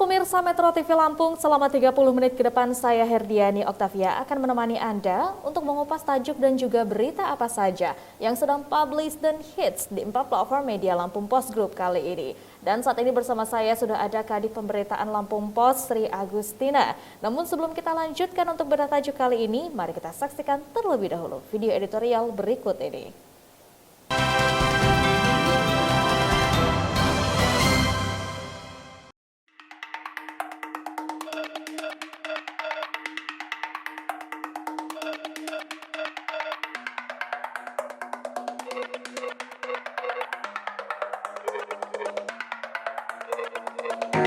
Pemirsa Metro TV Lampung, selama 30 menit ke depan saya Herdiani Oktavia akan menemani Anda untuk mengupas tajuk dan juga berita apa saja yang sedang publish dan hits di 4 platform media Lampung Post Group kali ini. Dan saat ini bersama saya sudah ada Kadif Pemberitaan Lampung Post, Sri Agustina. Namun sebelum kita lanjutkan untuk berita tajuk kali ini, mari kita saksikan terlebih dahulu video editorial berikut ini.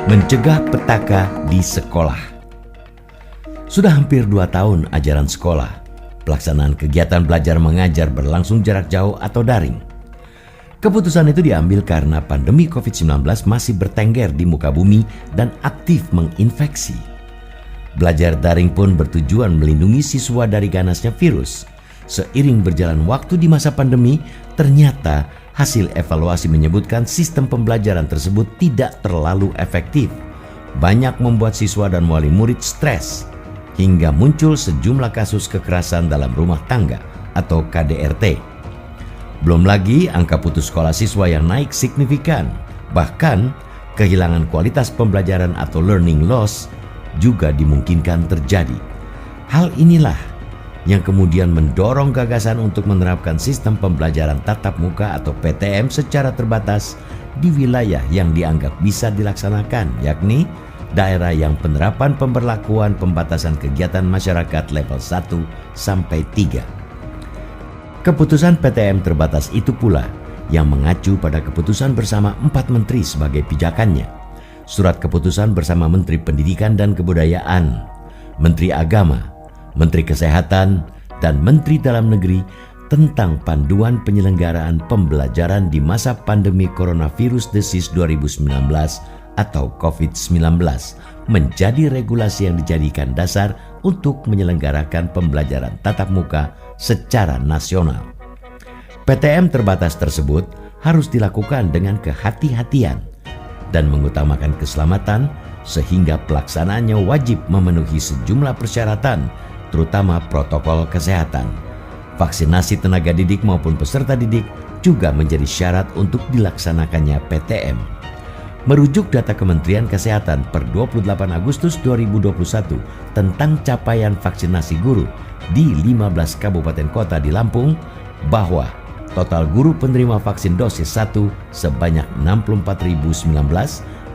Mencegah petaka di sekolah. Sudah hampir 2 tahun ajaran sekolah. Pelaksanaan kegiatan belajar mengajar berlangsung jarak jauh atau daring. Keputusan itu diambil karena pandemi COVID-19 masih bertengger di muka bumi dan aktif menginfeksi. Belajar daring pun bertujuan melindungi siswa dari ganasnya virus. Seiring berjalan waktu di masa pandemi, ternyata hasil evaluasi menyebutkan sistem pembelajaran tersebut tidak terlalu efektif. Banyak membuat siswa dan wali murid stres, hingga muncul sejumlah kasus kekerasan dalam rumah tangga atau KDRT. Belum lagi angka putus sekolah siswa yang naik signifikan. Bahkan kehilangan kualitas pembelajaran atau learning loss juga dimungkinkan terjadi. Hal inilah yang kemudian mendorong gagasan untuk menerapkan sistem pembelajaran tatap muka atau PTM secara terbatas di wilayah yang dianggap bisa dilaksanakan, yakni daerah yang penerapan pemberlakuan pembatasan kegiatan masyarakat level 1 sampai 3. Keputusan PTM terbatas itu pula yang mengacu pada keputusan bersama 4 menteri sebagai pijakannya. Surat keputusan bersama Menteri Pendidikan dan Kebudayaan, Menteri Agama, Menteri Kesehatan, dan Menteri Dalam Negeri tentang panduan penyelenggaraan pembelajaran di masa pandemi coronavirus disease 2019 atau COVID-19 menjadi regulasi yang dijadikan dasar untuk menyelenggarakan pembelajaran tatap muka secara nasional. PTM terbatas tersebut harus dilakukan dengan kehati-hatian dan mengutamakan keselamatan sehingga pelaksanaannya wajib memenuhi sejumlah persyaratan, terutama protokol kesehatan. Vaksinasi tenaga didik maupun peserta didik juga menjadi syarat untuk dilaksanakannya PTM. Merujuk data Kementerian Kesehatan per 28 Agustus 2021 tentang capaian vaksinasi guru di 15 kabupaten kota di Lampung, bahwa total guru penerima vaksin dosis 1 sebanyak 64.019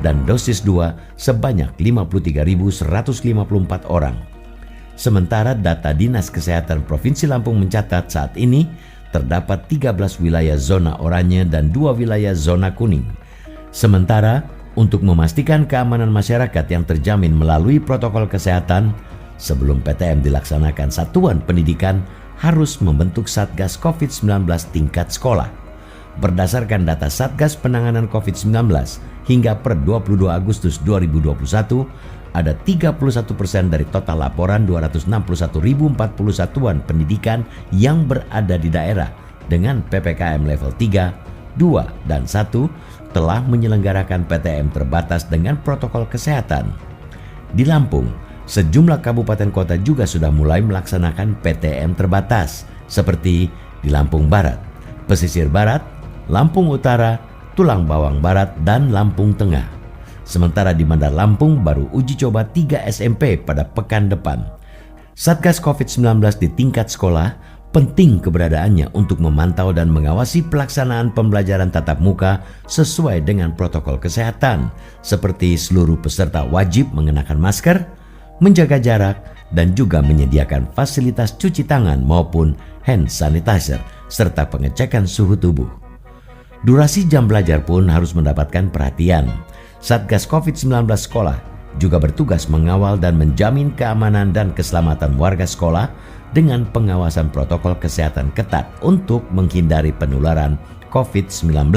dan dosis 2 sebanyak 53.154 orang. Sementara data Dinas Kesehatan Provinsi Lampung mencatat saat ini terdapat 13 wilayah zona oranye dan 2 wilayah zona kuning. Sementara untuk memastikan keamanan masyarakat yang terjamin melalui protokol kesehatan, sebelum PTM dilaksanakan, satuan pendidikan harus membentuk Satgas COVID-19 tingkat sekolah. Berdasarkan data Satgas Penanganan COVID-19 hingga per 22 Agustus 2021, ada 31% dari total laporan 261.040 satuan pendidikan yang berada di daerah dengan PPKM level 3, 2, dan 1 telah menyelenggarakan PTM terbatas dengan protokol kesehatan. Di Lampung, sejumlah kabupaten kota juga sudah mulai melaksanakan PTM terbatas, seperti di Lampung Barat, Pesisir Barat, Lampung Utara, Tulang Bawang Barat, dan Lampung Tengah. Sementara di Bandar Lampung baru uji coba 3 SMP pada pekan depan. Satgas COVID-19 di tingkat sekolah penting keberadaannya untuk memantau dan mengawasi pelaksanaan pembelajaran tatap muka sesuai dengan protokol kesehatan, seperti seluruh peserta wajib mengenakan masker, menjaga jarak, dan juga menyediakan fasilitas cuci tangan maupun hand sanitizer, serta pengecekan suhu tubuh. Durasi jam belajar pun harus mendapatkan perhatian. Satgas COVID-19 sekolah juga bertugas mengawal dan menjamin keamanan dan keselamatan warga sekolah dengan pengawasan protokol kesehatan ketat untuk menghindari penularan COVID-19.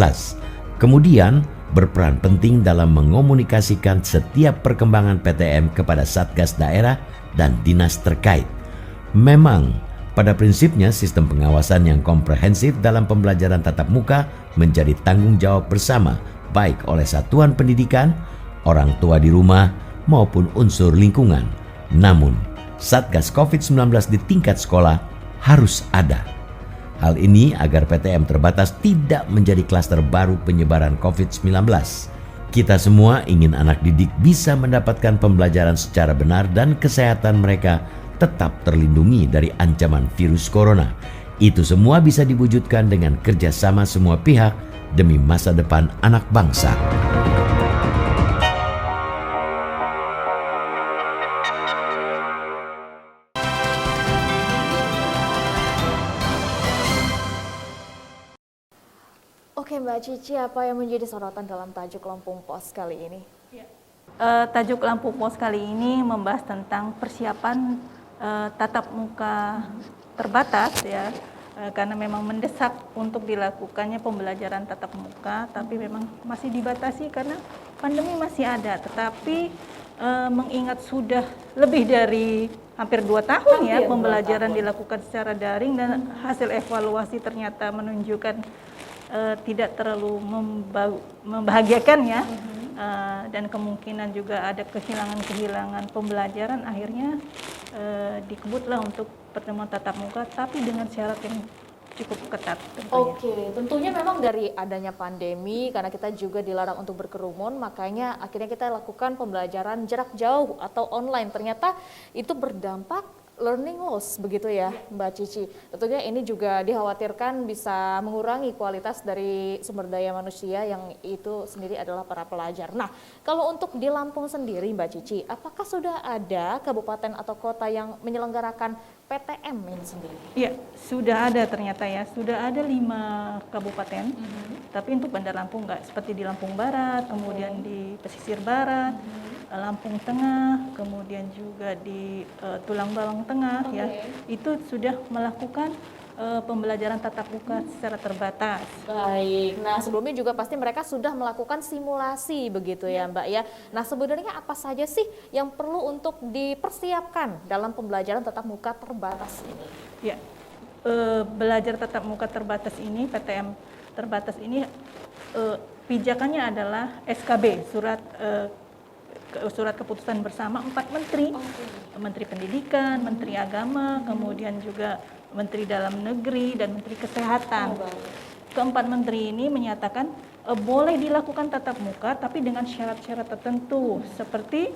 Kemudian berperan penting dalam mengomunikasikan setiap perkembangan PTM kepada Satgas daerah dan dinas terkait. Memang pada prinsipnya sistem pengawasan yang komprehensif dalam pembelajaran tatap muka menjadi tanggung jawab bersama, baik oleh satuan pendidikan, orang tua di rumah maupun unsur lingkungan. Namun, Satgas COVID-19 di tingkat sekolah harus ada. Hal ini agar PTM terbatas tidak menjadi klaster baru penyebaran COVID-19. Kita semua ingin anak didik bisa mendapatkan pembelajaran secara benar dan kesehatan mereka tetap terlindungi dari ancaman virus corona. Itu semua bisa diwujudkan dengan kerjasama semua pihak demi masa depan anak bangsa. Oke Mbak Cici, apa yang menjadi sorotan dalam tajuk Lampung Pos kali ini? Tajuk Lampung Pos kali ini membahas tentang persiapan tatap muka terbatas ya, karena memang mendesak untuk dilakukannya pembelajaran tatap muka, tapi memang masih dibatasi karena pandemi masih ada. Tetapi mengingat sudah lebih dari hampir 2 tahun ya pembelajaran dilakukan secara daring dan hasil evaluasi ternyata menunjukkan tidak terlalu membahagiakan ya. Dan kemungkinan juga ada kehilangan pembelajaran, akhirnya dikebutlah untuk pertemuan tatap muka tapi dengan syarat yang cukup ketat tentunya. Oke, tentunya memang dari adanya pandemi karena kita juga dilarang untuk berkerumun, makanya akhirnya kita lakukan pembelajaran jarak jauh atau online. Ternyata itu berdampak learning loss begitu ya Mbak Cici. Tentunya ini juga dikhawatirkan bisa mengurangi kualitas dari sumber daya manusia yang itu sendiri adalah para pelajar. Nah, kalau untuk di Lampung sendiri Mbak Cici, apakah sudah ada kabupaten atau kota yang menyelenggarakan PTM ini sendiri? Iya, sudah ada ternyata ya. Sudah ada 5 kabupaten. Tapi untuk Bandar Lampung enggak, seperti di Lampung Barat, kemudian di Pesisir Barat, Lampung Tengah, kemudian juga di Tulang Bawang Tengah ya. Itu sudah melakukan pembelajaran tatap muka secara terbatas. Baik, nah sebelumnya juga pasti mereka sudah melakukan simulasi begitu ya Mbak ya. Nah sebenarnya apa saja sih yang perlu untuk dipersiapkan dalam pembelajaran tatap muka terbatas ini? Ya, belajar tatap muka terbatas ini, PTM terbatas ini, pijakannya adalah SKB, surat keputusan bersama 4 menteri, Menteri Pendidikan, Menteri Agama, kemudian juga Menteri Dalam Negeri dan Menteri Kesehatan. Keempat menteri ini menyatakan boleh dilakukan tatap muka tapi dengan syarat-syarat tertentu seperti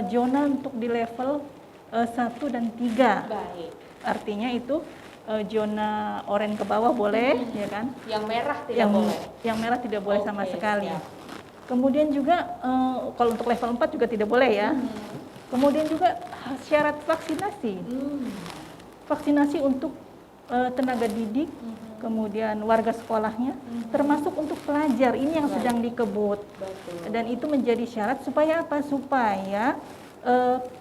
zona untuk di level 1 dan 3. Baik. Artinya itu zona oranye ke bawah boleh ya kan? Yang merah tidak boleh. Yang merah tidak boleh sama sekali. Siap. Kemudian juga kalau untuk level 4 juga tidak boleh ya. Kemudian juga syarat vaksinasi. Vaksinasi untuk tenaga didik, kemudian warga sekolahnya, termasuk untuk pelajar. Ini yang sedang dikebut. Dan itu menjadi syarat supaya apa? Supaya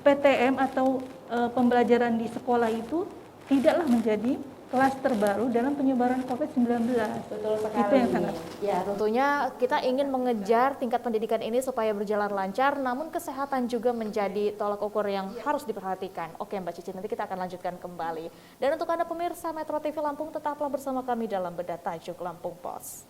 PTM atau pembelajaran di sekolah itu tidaklah menjadi klaster baru dalam penyebaran COVID-19. Betul sekali. Itu yang sangat. Ya, tentunya kita ingin mengejar tingkat pendidikan ini supaya berjalan lancar, namun kesehatan juga menjadi tolak ukur yang harus diperhatikan. Oke Mbak Cici, nanti kita akan lanjutkan kembali. Dan untuk Anda pemirsa Metro TV Lampung, tetaplah bersama kami dalam Bedah Tajuk Lampung Pos.